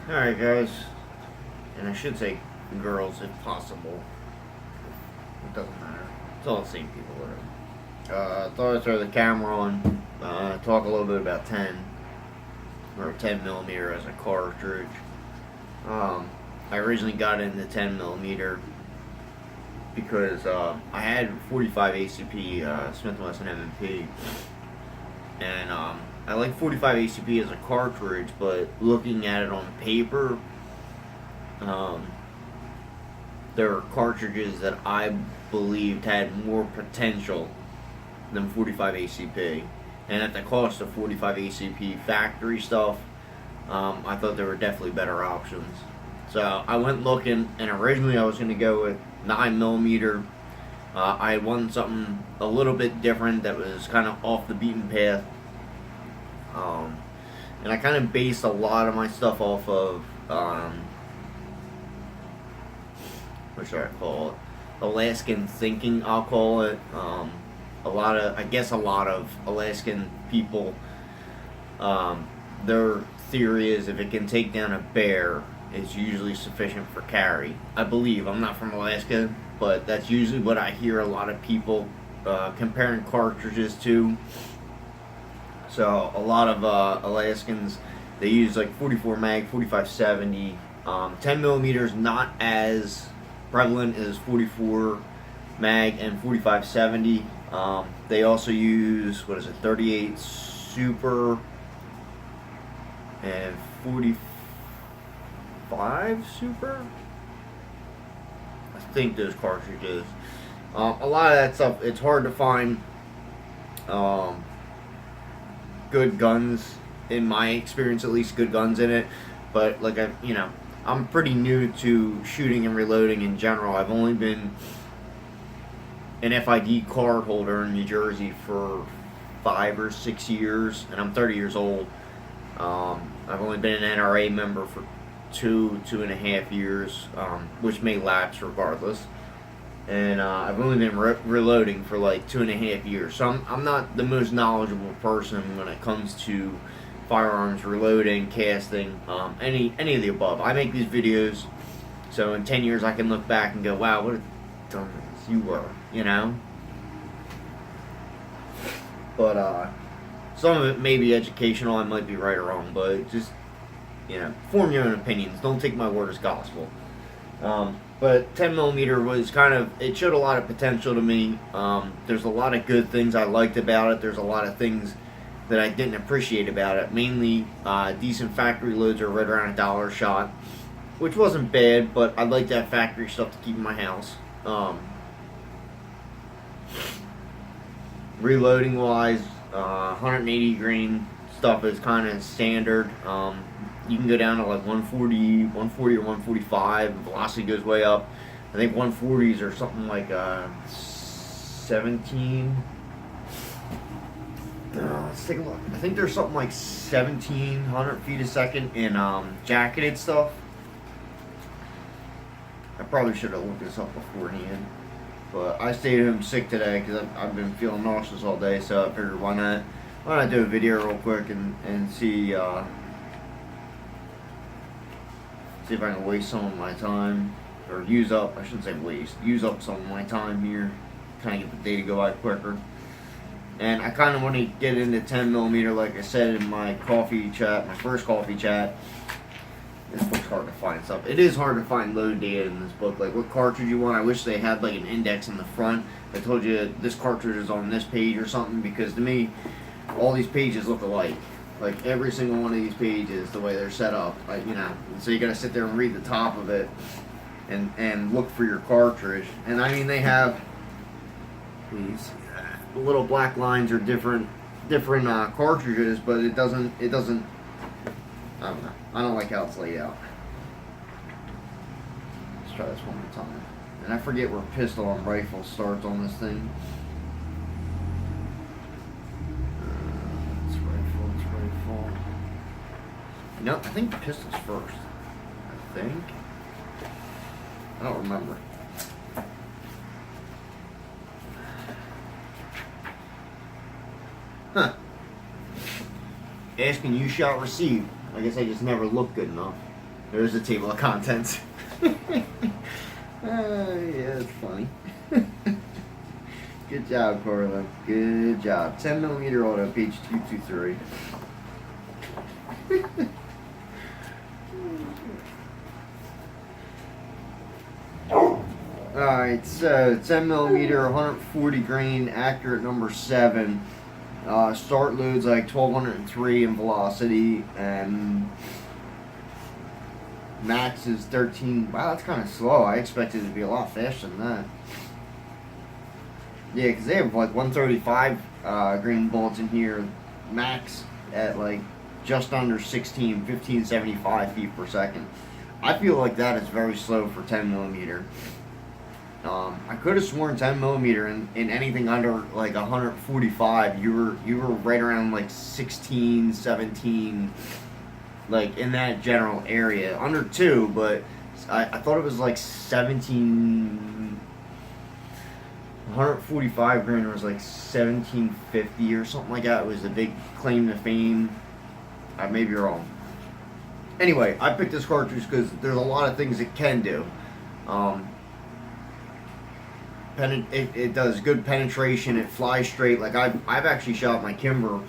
Alright, guys, and I should say girls if possible. It doesn't matter. It's all the same people, whatever. Thought I'd throw the camera on, talk a little bit about 10 or 10 millimeter as a cartridge. I originally got into 10 millimeter because I had 45 ACP Smith & Wesson M&P, and I like 45 ACP as a cartridge, but looking at it on paper, there are cartridges that I believed had more potential than 45 ACP, and at the cost of 45 ACP factory stuff, I thought there were definitely better options. So I went looking, and originally I was going to go with 9 millimeter. I wanted something a little bit different that was kind of off the beaten path. And I kind of based a lot of my stuff off of, what should I call it? Alaskan thinking, I'll call it. A lot of Alaskan people, their theory is if it can take down a bear, it's usually sufficient for carry. I believe. I'm not from Alaska, but that's usually what I hear a lot of people comparing cartridges to. So a lot of Alaskans, they use like 44 mag, 4570. 10 millimeters not as prevalent as 44 mag and 4570. They also use 38 Super and 45 Super. I think those cartridges. A lot of that stuff, it's hard to find good guns, in my experience at least, good guns in it. But like I'm pretty new to shooting and reloading in general. I've only been an FID card holder in New Jersey for 5 or 6 years, and I'm 30 years old. I've only been an NRA member for 2.5 years, which may lapse regardless. And I've only been reloading for like 2.5 years, so I'm not the most knowledgeable person when it comes to firearms, reloading, casting, any of the above. I make these videos so in 10 years I can look back and go, wow, what a dumbass you were, you know? But some of it may be educational, I might be right or wrong, but just, form your own opinions. Don't take my word as gospel. But 10 millimeter was it showed a lot of potential to me. There's a lot of good things I liked about it. There's a lot of things that I didn't appreciate about it. Mainly, decent factory loads are right around $1 a shot, which wasn't bad, but I'd like to have factory stuff to keep in my house. Reloading wise, 180 grain stuff is kind of standard. You can go down to like 140 or 145. Velocity goes way up. I think 140s are something like 17. Let's take a look. I think there's something like 1,700 feet a second in jacketed stuff. I probably should have looked this up beforehand, but I stayed home sick today because I've been feeling nauseous all day. So I figured why not do a video real quick and see if I can waste some of my time, or use up, I shouldn't say waste, use up some of my time here, kind of get the day to go by quicker. And I kind of want to get into 10 millimeter, like I said in my coffee chat, my first coffee chat. This book's hard to find stuff. It is hard to find load data in this book, like what cartridge you want. I wish they had like an index in the front that told you this cartridge is on this page or something, because to me, all these pages look alike. Like every single one of these pages, the way they're set up, like, so you gotta sit there and read the top of it and look for your cartridge. And I mean, they have these little black lines are different cartridges, but it doesn't, I don't know. I don't like how it's laid out. Let's try this one more time. And I forget where pistol and rifle starts on this thing. No, I think the pistol's first. I think. I don't remember. Huh. Asking you shall receive. I guess I just never looked good enough. There's a table of contents. Yeah, it's funny. Good job, Carla. Good job. 10mm auto, page 223. Alright, so 10mm, 140 grain, accurate number 7. Start loads like 1203 in velocity, and max is 13. Wow, that's kind of slow. I expected it to be a lot faster than that. Yeah, because they have like 135 grain bullets in here, max at like just under 1575 feet per second. I feel like that is very slow for 10mm. I could have sworn 10mm in anything under like 145, you were right around like 16, 17, like in that general area. Under 2, but I thought it was like 17. 145 grain was like 1750 or something like that. It was a big claim to fame. I may be wrong. Anyway, I picked this cartridge because there's a lot of things it can do. It does good penetration. It flies straight. Like I've actually shot my Kimber,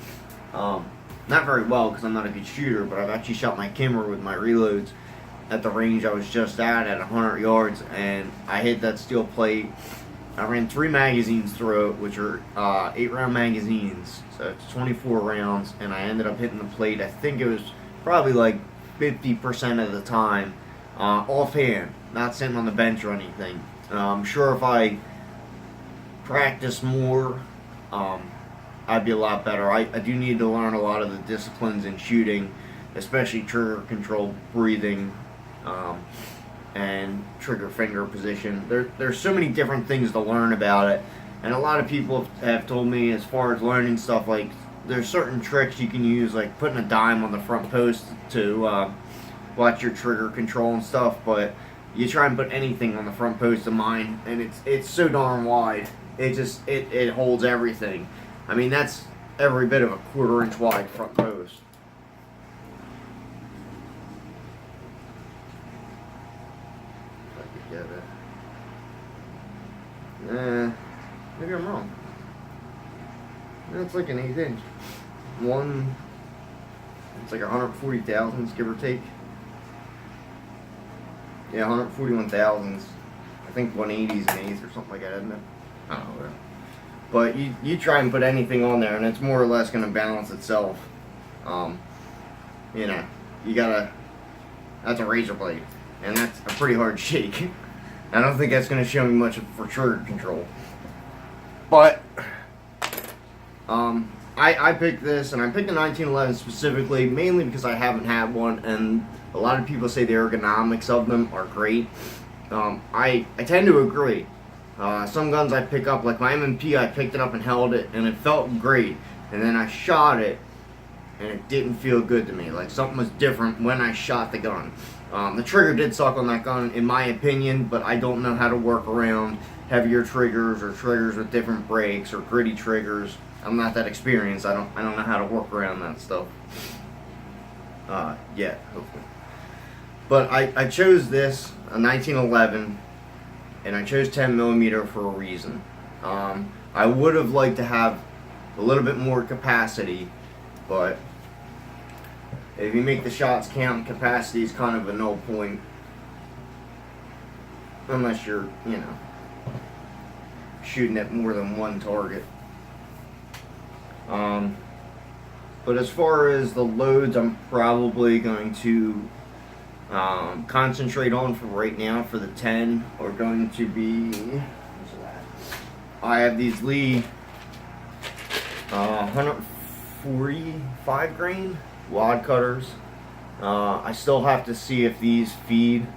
not very well because I'm not a good shooter, but I've actually shot my Kimber with my reloads at the range I was just at 100 yards, and I hit that steel plate. I ran 3 magazines through it, which are 8-round magazines, so it's 24 rounds, and I ended up hitting the plate. I think it was probably like 50% of the time, offhand, not sitting on the bench or anything. I'm sure if I practice more, I'd be a lot better. I do need to learn a lot of the disciplines in shooting, especially trigger control, breathing, and trigger finger position. There's so many different things to learn about it, and a lot of people have told me, as far as learning stuff, like there's certain tricks you can use, like putting a dime on the front post to watch your trigger control and stuff, but you try and put anything on the front post of mine, and it's so darn wide. It holds everything. I mean, that's every bit of a 1/4 inch wide front post. If I could get it. Maybe I'm wrong. No, it's like an 1/8 inch. It's like 140 thousandths, give or take. Yeah, 141 thousandths. I think 180 is an eighth or something like that, isn't it? I don't know. But you try and put anything on there, and it's more or less going to balance itself. You know, that's a razor blade, and that's a pretty hard shake. I don't think that's going to show me much for trigger control. But I picked this, and I picked the 1911 specifically, mainly because I haven't had one, and a lot of people say the ergonomics of them are great. I tend to agree. Some guns I pick up, like my M&P, I picked it up and held it, and it felt great. And then I shot it, and it didn't feel good to me. Like something was different when I shot the gun. The trigger did suck on that gun, in my opinion, but I don't know how to work around heavier triggers or triggers with different brakes or gritty triggers. I'm not that experienced. I don't know how to work around that stuff. Yet, hopefully. But I chose this, a 1911, and I chose 10mm for a reason. I would have liked to have a little bit more capacity, but if you make the shots count, capacity is kind of a null point. Unless you're, shooting at more than one target. But as far as the loads, I'm probably going to concentrate on for right now for the 10 are going to be, what's that? I have these Lee 145 grain wad cutters. I still have to see if these feed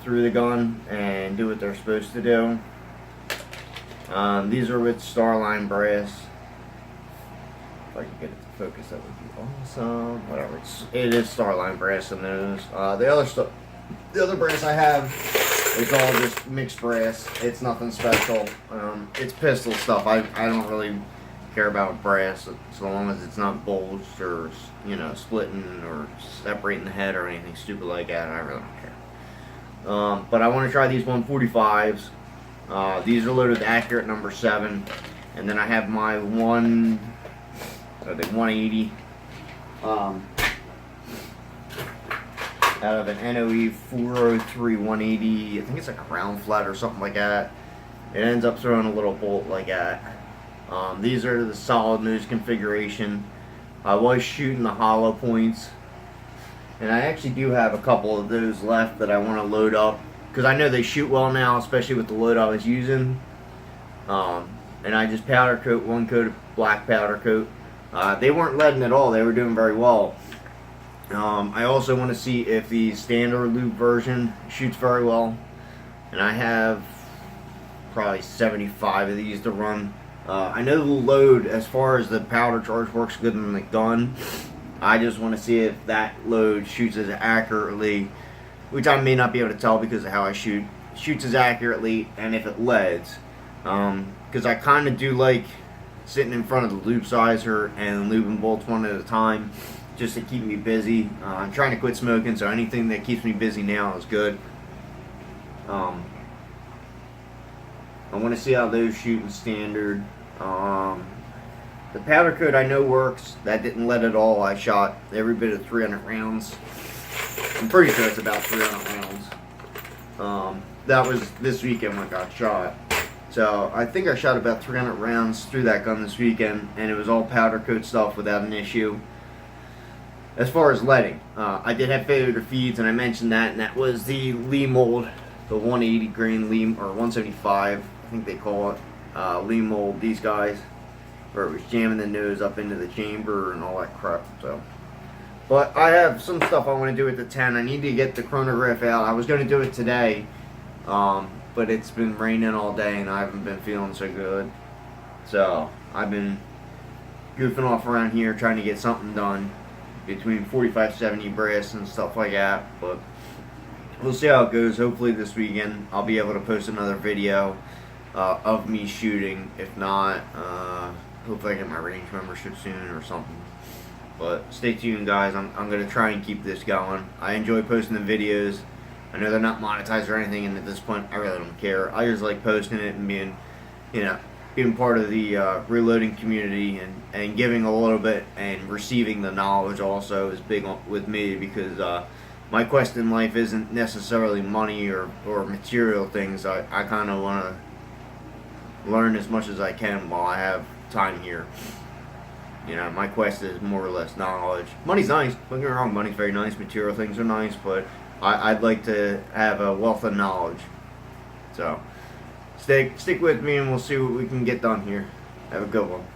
through the gun and do what they're supposed to do. These are with Starline brass. If I can get it to focus, that would be awesome. Whatever, it is Starline brass in those. The other brass I have is all just mixed brass. It's nothing special. It's pistol stuff. I don't really care about brass so long as it's not bulged or, you know, splitting or separating the head or anything stupid like that. I really don't care. But I want to try these 145s. These are loaded with accurate number 7, and then I have my 180 out of an NOE 403 180. I think it's like a round flat or something like that. It ends up throwing a little bolt like that. These are the solid nose configuration. I was shooting the hollow points, and I actually do have a couple of those left that I want to load up because I know they shoot well now, especially with the load I was using. And I just powder coat one coat of black powder coat. They weren't leading at all. They were doing very well. I also want to see if the standard lube version shoots very well, and I have probably 75 of these to run. I know the load as far as the powder charge works good in the gun. I just want to see if that load shoots as accurately, which I may not be able to tell because of how I shoot. Shoots as accurately, and if it leads, because I kind of do like sitting in front of the lube sizer and lubing bolts one at a time, just to keep me busy. I'm trying to quit smoking, so anything that keeps me busy now is good. I want to see how those shoot in standard. The powder coat I know works. That didn't lead at all. I shot every bit of 300 rounds. I'm pretty sure it's about 300 rounds. That was this weekend when I got shot. So I think I shot about 300 rounds through that gun this weekend, and it was all powder coat stuff without an issue. As far as leading, I did have failure to feeds, and I mentioned that, and that was the Lee mold, the 180 grain Lee, or 175, I think they call it, Lee mold, these guys, where it was jamming the nose up into the chamber and all that crap. So, but I have some stuff I want to do with the 10. I need to get the chronograph out. I was going to do it today, but it's been raining all day, and I haven't been feeling so good. So I've been goofing off around here trying to get something done between 4570 brass and stuff like that, but we'll see how it goes. Hopefully this weekend I'll be able to post another video of me shooting. If not, hopefully I get my range membership soon or something. But stay tuned, guys. I'm going to try and keep this going. I enjoy posting the videos. I know they're not monetized or anything, and at this point I really don't care. I just like posting it and being, you know, being part of the reloading community, and giving a little bit and receiving the knowledge also is big with me, because my quest in life isn't necessarily money or material things. I kind of want to learn as much as I can while I have time here. You know, my quest is more or less knowledge. Money's nice, don't get me wrong, money's very nice, material things are nice, but I'd like to have a wealth of knowledge. So stick with me, and we'll see what we can get done here. Have a good one.